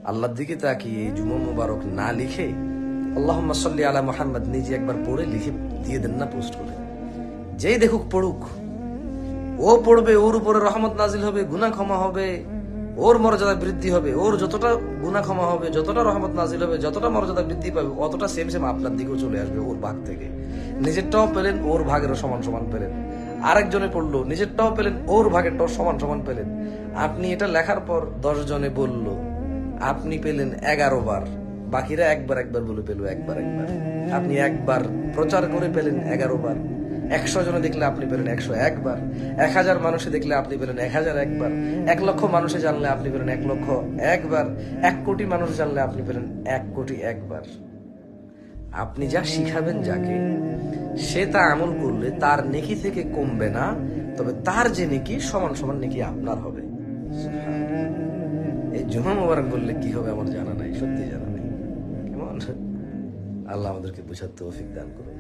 আল্লাহর দিকে তাকিয়ে এই জুমা মুবারক না লিখে আল্লাহুম্মা সাল্লি আলা মুহাম্মদ নিজে একবার পড়ে লিখে দিয়ে দেন না পোস্ট করে। যেই দেখুক পড়ুক, ও পড়বে, ওর উপরে রহমত নাজিল হবে, গুনাহ ক্ষমা হবে, ওর মর্যাদা বৃদ্ধি হবে, ওর যতটা গুনাহ ক্ষমা হবে, যতটা রহমত নাজিল হবে, যতটা মর্যাদা বৃদ্ধি পাবে, অতটা সেম সেম আপনার দিকেও চলে আসবে ওর ভাগ থেকে। নিজেরটাও পেলেন, ওর ভাগেরও সমান সমান পেলেন। আরেকজনে পড়লো, নিজেরটাও পেলেন, ওর ভাগেরটাও সমান সমান পেলেন। আপনি এটা লেখার পর 10 জনে বলল, আপনি পেলেন 11 বার, বাকিরা একবার একবার বলে পেল একবার একবার। আপনি একবার প্রচার করে পেলেন 11 বার। 100 জনে দেখলে আপনি পেলেন 101 বার। 1000 মানুষে দেখলে আপনি পেলেন 1001 বার। 1 লক্ষ মানুষে জানলে আপনি পেলেন 1 লক্ষ 1 বার। 1 কোটি মানুষ জানলে আপনি পেলেন 1 কোটি 1 বার। আপনি যা শিখাবেন যাকে, সে তা আমল করলে তার নেকি থেকে কমবে না, তবে তার যে নেকি সমান সমান নেকি আপনার হবে। এই জুমা মুবারক বললে কি হবে আমার জানা নাই, সত্যি জানা নাই। কেমন? আল্লাহ আমাদেরকে বুঝার তৌফিক দান করুন।